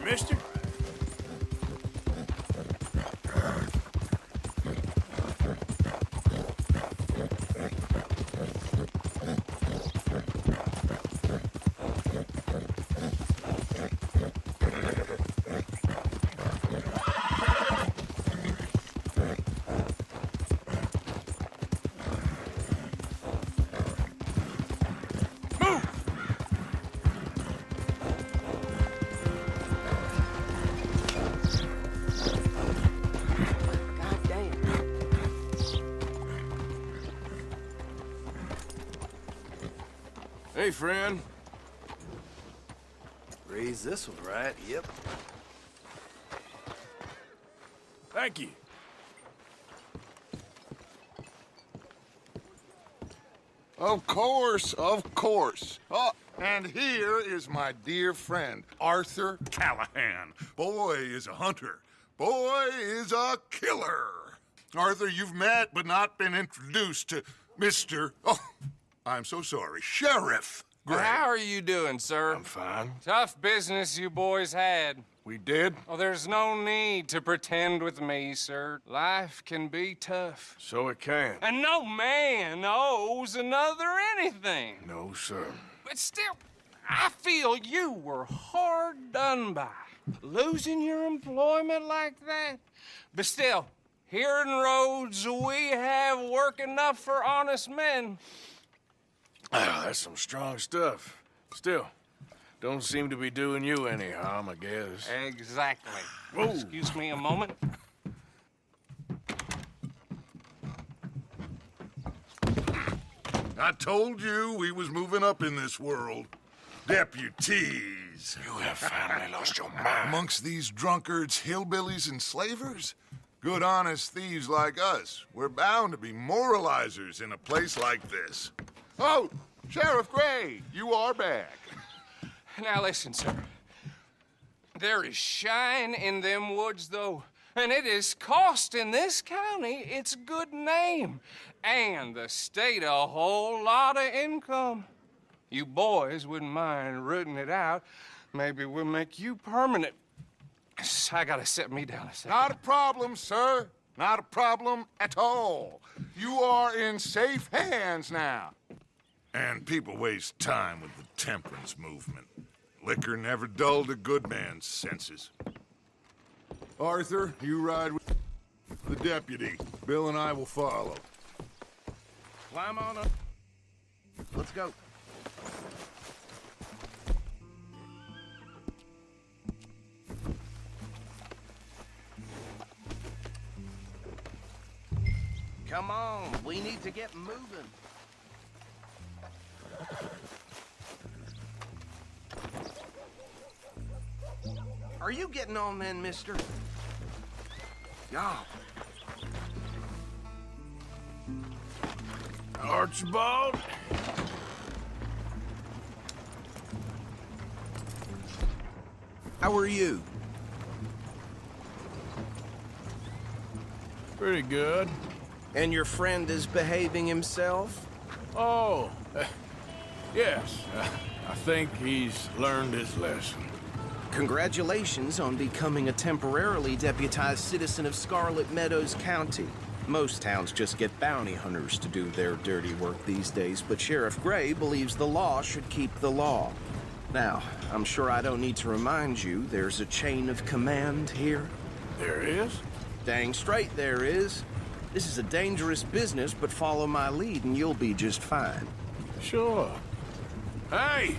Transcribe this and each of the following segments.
mister. Hey, friend. Raise this one, right? Yep. Thank you. Of course, of course. Oh, and here is my dear friend, Arthur Callahan. Boy is a hunter. Boy is a killer. Arthur, you've met but not been introduced to Mr. Oh, I'm so sorry, Sheriff Gray. How are you doing, sir? I'm fine. Tough business you boys had. We did? Oh, there's no need to pretend with me, sir. Life can be tough. So it can. And no man owes another anything. No, sir. But still, I feel you were hard done by. Losing your employment like that. But still, here in Rhodes, we have work enough for honest men. Ah, that's some strong stuff. Still, don't seem to be doing you any harm, I guess. Exactly. Whoa. Excuse me a moment. I told you we was moving up in this world. Deputies. You have finally lost your mind. Amongst these drunkards, hillbillies, and slavers? Good, honest thieves like us. We're bound to be moralizers in a place like this. Oh, Sheriff Gray, you are back. Now listen, sir. There is shine in them woods, though, and it is costing this county its good name and the state a whole lot of income. You boys wouldn't mind rooting it out. Maybe we'll make you permanent. I gotta set me down a second. Not a problem, sir. Not a problem at all. You are in safe hands now. And people waste time with the temperance movement. Liquor never dulled a good man's senses. Arthur, you ride with the deputy. Bill and I will follow. Climb on up. Let's go. Come on, we need to get moving. Are you getting on then, mister? Y'all. Archibald? How are you? Pretty good. And your friend is behaving himself? Oh, yes. I think he's learned his lesson. Congratulations on becoming a temporarily deputized citizen of Scarlet Meadows County. Most towns just get bounty hunters to do their dirty work these days, but Sheriff Gray believes the law should keep the law. Now, I'm sure I don't need to remind you there's a chain of command here. There is? Dang straight there is. This is a dangerous business, but follow my lead and you'll be just fine. Sure. Hey!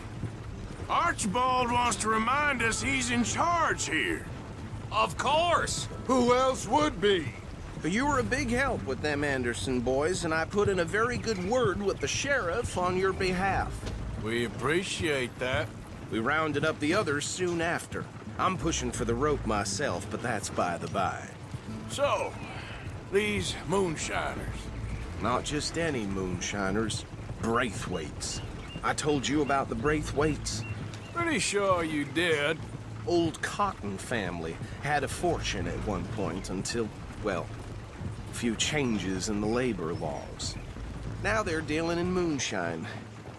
Archibald wants to remind us he's in charge here. Of course! Who else would be? You were a big help with them Anderson boys, and I put in a very good word with the sheriff on your behalf. We appreciate that. We rounded up the others soon after. I'm pushing for the rope myself, but that's by the by. So, these moonshiners. Not just any moonshiners, Braithwaites. I told you about the Braithwaites. Pretty sure you did. Old Cotton family had a fortune at one point until, well, a few changes in the labor laws. Now they're dealing in moonshine.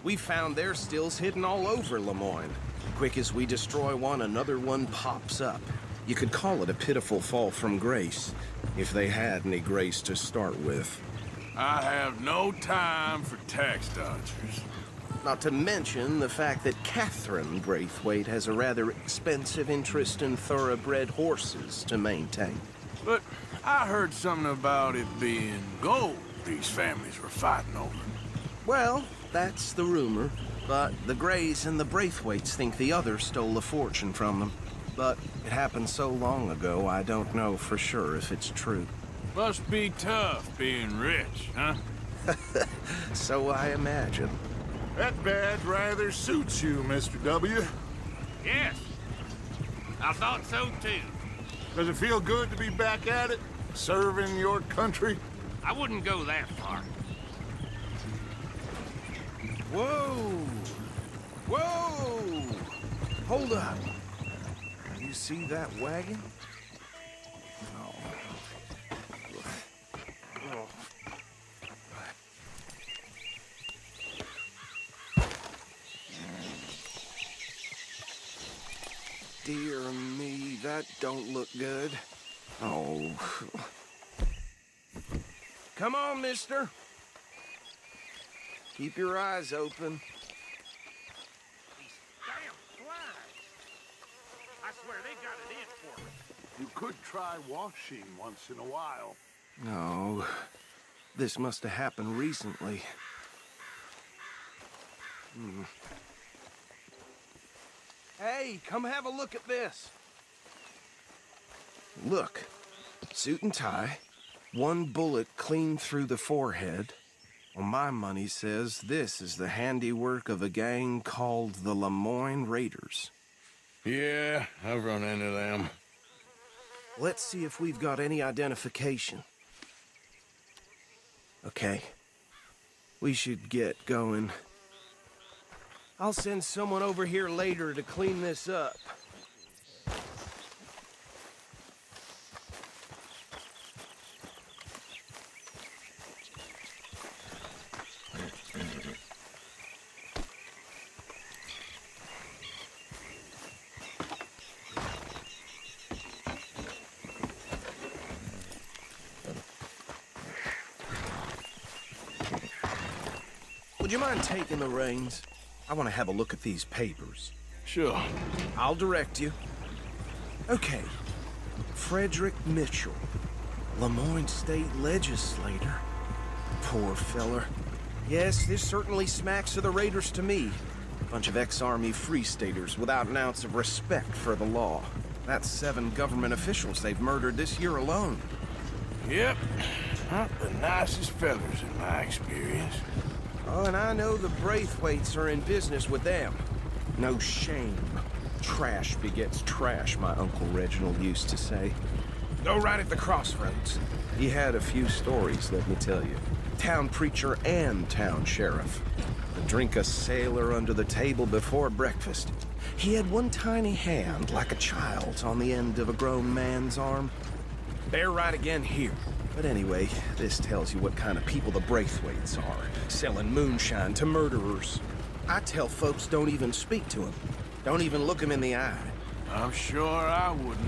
We found their stills hidden all over Lemoyne. quick as we destroy one, another one pops up. You could call it a pitiful fall from grace, if they had any grace to start with. I have no time for tax dodgers. Not to mention the fact that Catherine Braithwaite has a rather expensive interest in thoroughbred horses to maintain. But I heard something about it being gold these families were fighting over. Well, that's the rumor. But the Greys and the Braithwaites think the others stole a fortune from them. But it happened so long ago, I don't know for sure if it's true. Must be tough being rich, huh? So I imagine. That badge rather suits you, Mr. W. Yes. I thought so too. Does it feel good to be back at it? Serving your country? I wouldn't go that far. Whoa! Whoa! Hold up. You see that wagon? Oh. Oh. Dear me, that don't look good. Oh. Come on, mister. Keep your eyes open. Damn flies! I swear they got it in for me. You could try washing once in a while. No. This must have happened recently. Hey, come have a look at this. Look. Suit and tie. One bullet clean through the forehead. Well, my money says this is the handiwork of a gang called the Lemoyne Raiders. Yeah, I've run into them. Let's see if we've got any identification. Okay. We should get going. I'll send someone over here later to clean this up. Would you mind taking the reins? I want to have a look at these papers. Sure. I'll direct you. Okay. Frederick Mitchell, Lemoyne State Legislator. Poor feller. Yes, this certainly smacks of the Raiders to me. Bunch of ex-Army Free Staters without an ounce of respect for the law. That's 7 government officials they've murdered this year alone. Yep. Not the nicest fellas in my experience. Oh, and I know the Braithwaites are in business with them. No shame. Trash begets trash, my Uncle Reginald used to say. Go right at the crossroads. He had a few stories, let me tell you. Town preacher and town sheriff. To drink a sailor under the table before breakfast. He had one tiny hand, like a child's, on the end of a grown man's arm. They're right again here. But anyway, this tells you what kind of people the Braithwaites are, selling moonshine to murderers. I tell folks don't even speak to them. Don't even look them in the eye. I'm sure I wouldn't.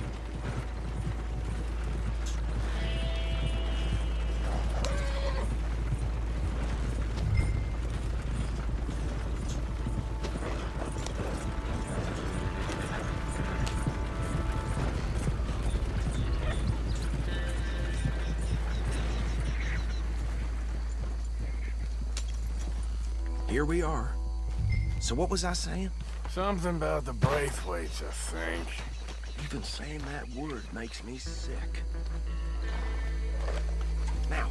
Here we are. So what was I saying? Something about the Braithwaites, I think. Even saying that word makes me sick. Now,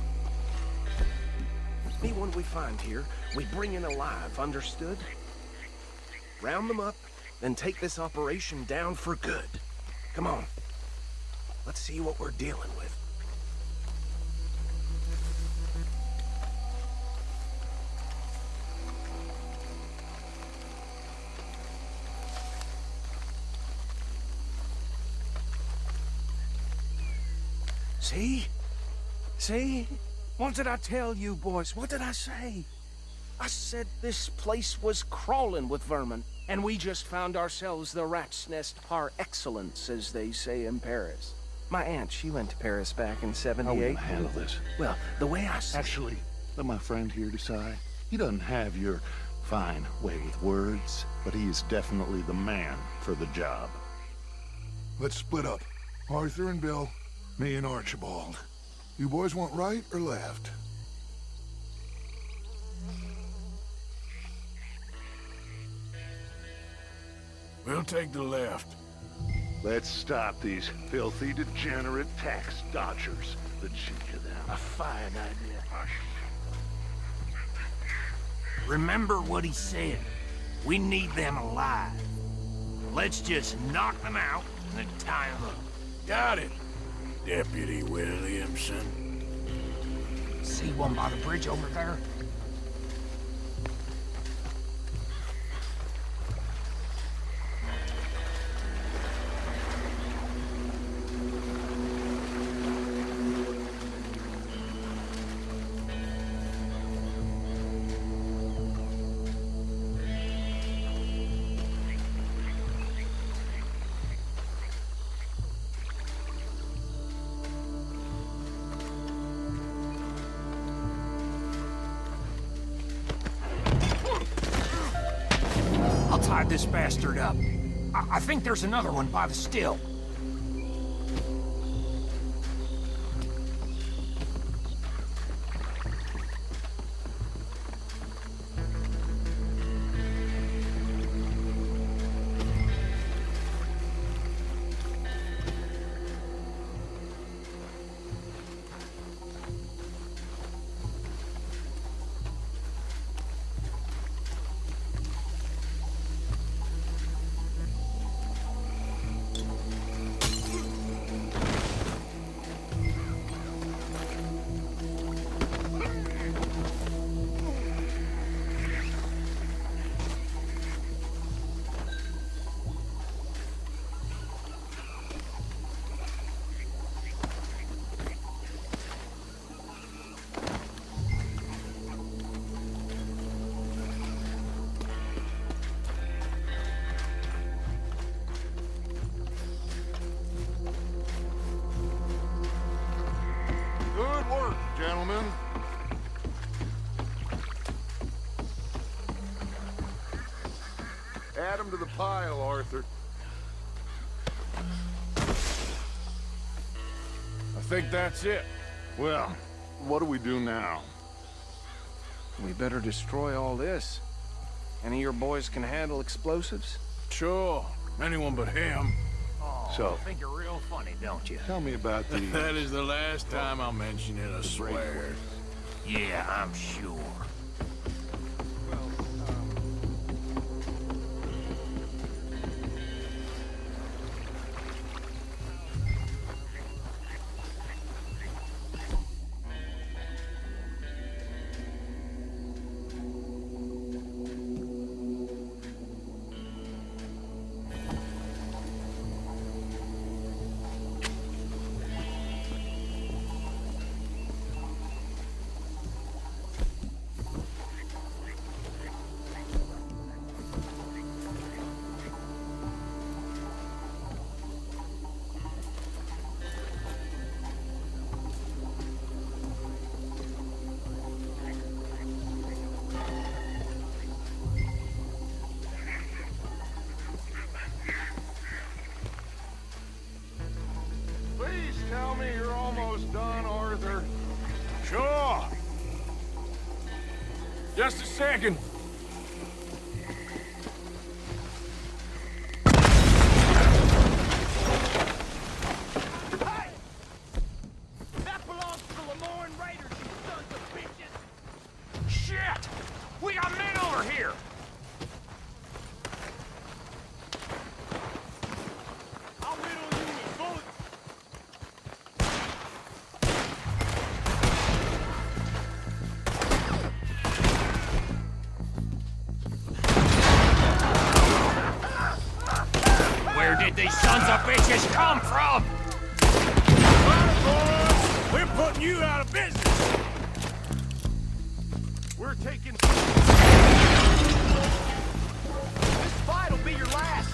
anyone we find here, we bring in alive, understood? Round them up, then take this operation down for good. Come on. Let's see what we're dealing with. See? See? What did I tell you, boys? What did I say? I said this place was crawling with vermin, and we just found ourselves the rat's nest par excellence, as they say in Paris. My aunt, she went to Paris back in '78. How are we gonna handle this? Well, the way I see Actually, let my friend here decide. He doesn't have your fine way with words, but he is definitely the man for the job. Let's split up. Arthur and Bill, me and Archibald. You boys want right or left? We'll take the left. Let's stop these filthy, degenerate tax dodgers. Let's shoot you them. a fine idea. Remember what he said. We need them alive. Let's just knock them out and then tie them up. Got it, Deputy Williamson. See one by the bridge over there? I'll tie this bastard up. I think there's another one by the still. Good work, gentlemen. Add them to the pile, Arthur. I think that's it. Well, what do we do now? We better destroy all this. Any of your boys can handle explosives? Sure, anyone but him. So, I think you're real funny, don't you? tell me about the... That is the last time I'll mention it, I swear. Yeah, I'm sure. Please tell me you're almost done, Arthur. Sure. Just a second. That belongs to the Lemoyne Raiders, you sons of bitches! Shit! We got men over here! I'll riddle you with bullets! Where did these sons of bitches come from? We're putting you out of business. We're taking... be your last.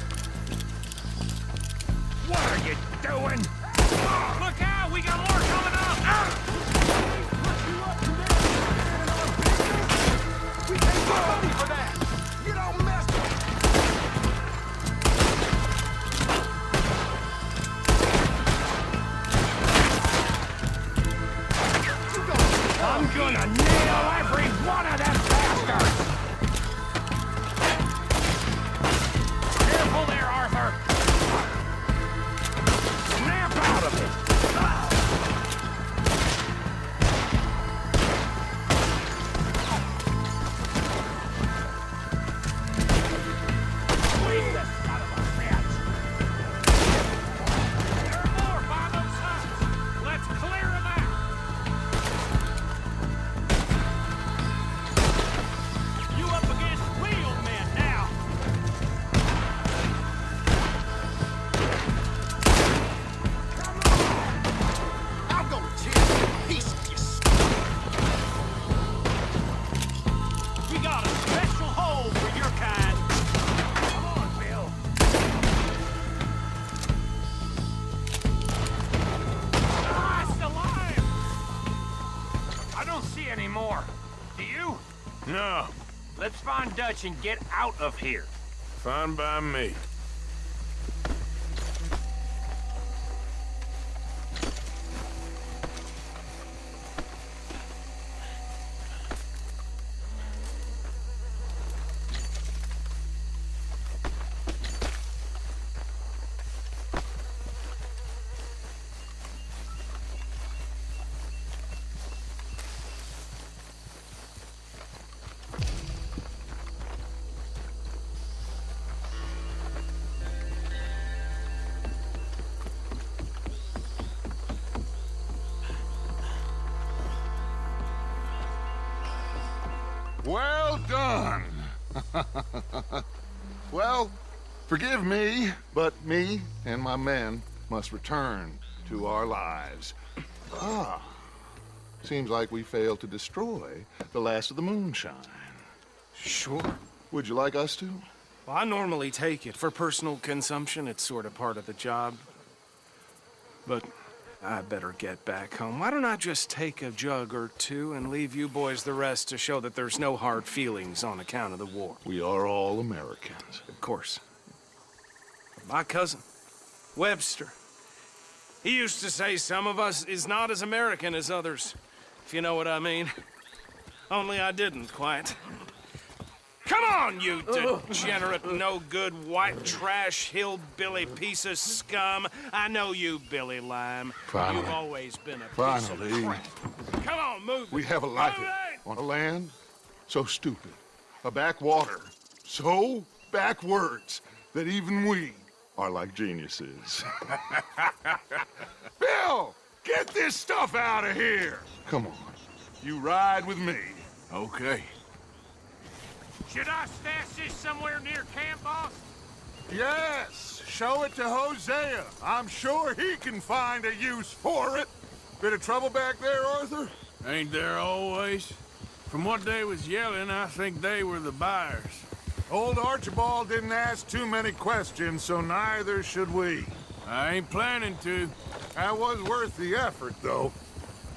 What are you doing? Look out! We got more coming up! We take money for that! You don't mess with I'm gonna nail every one of them bastards! Careful there, Arthur! Snap out of it! Squeeze the son of a bitch! There are more by those huts! Let's clear them out! You up against real men now! I'm gonna tear you a piece of your skin. We got a special hole for your kind. Come on, Bill. Ah, it's alive! I don't see any more. Do you? No, Let's find Dutch and get out of here. fine by me. Well done. Well, forgive me, but me and my men must return to our lives. Ah, seems like we failed to destroy the last of the moonshine. Sure. Would you like us to? Well, I normally take it. For personal consumption, it's sort of part of the job. But I better get back home. Why don't I just take a jug or two and leave you boys the rest to show that there's no hard feelings on account of the war? We are all Americans. Of course. My cousin, Webster, he used to say some of us is not as American as others, if you know what I mean. Only I didn't quite. Come on, you degenerate, no-good, white trash, hillbilly piece of scum. I know you, Billy Lime. Finally. You've always been a piece Finally. of crap. Come on, move it. We have a life Move it! on a land so stupid, a backwater so backwards that even we are like geniuses. Bill, get this stuff out of here. Come on, you ride with me. Okay. Should I stash this somewhere near camp, boss? Yes, show it to Hosea. I'm sure he can find a use for it. Bit of trouble back there, Arthur? Ain't there always? From what they was yelling, I think they were the buyers. Old Archibald didn't ask too many questions, so neither should we. I ain't planning to. That was worth the effort, though.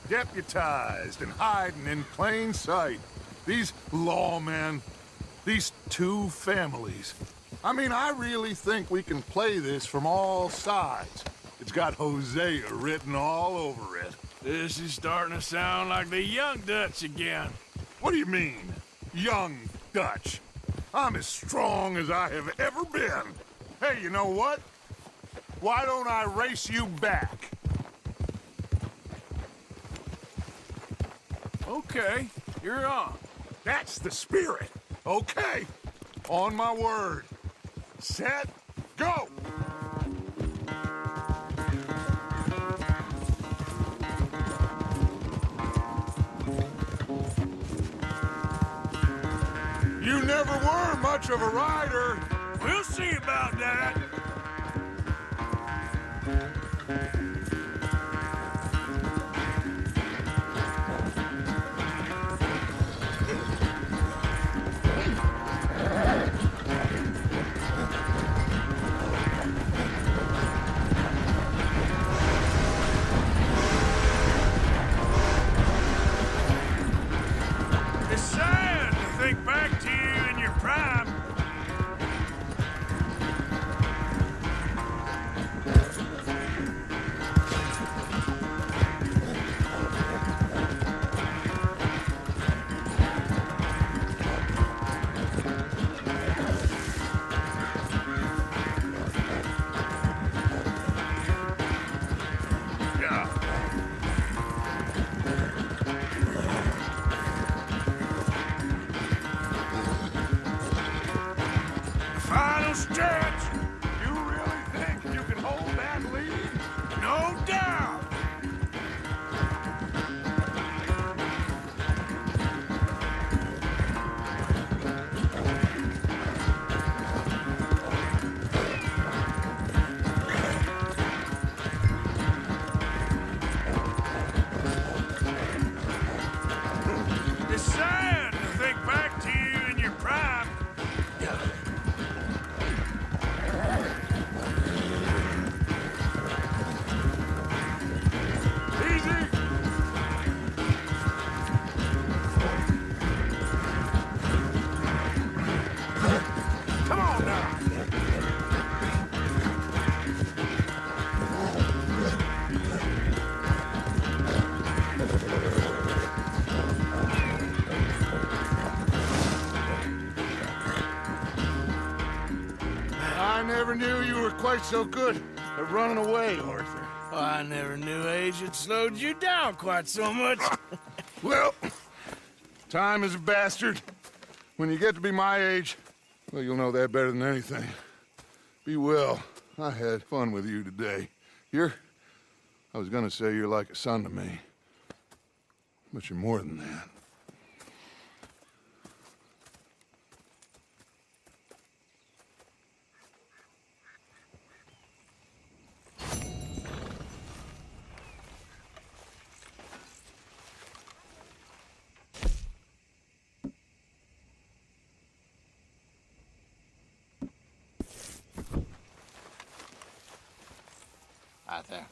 Deputized and hiding in plain sight. These lawmen, these two families. I mean, I really think we can play this from all sides. It's got Hosea written all over it. This is starting to sound like the young Dutch again. What do you mean, young Dutch? I'm as strong as I have ever been. Hey, you know what? Why don't I race you back? Okay, you're on. That's the spirit. Okay. On my word. Set, go! You never were much of a rider. We'll see about that. quite so good at running away, Arthur. Oh, I never knew age had slowed you down quite so much. Well, time is a bastard. When you get to be my age, well, you'll know that better than anything. Be well. I had fun with you today. I was gonna say you're like a son to me. But you're more than that. Arthur.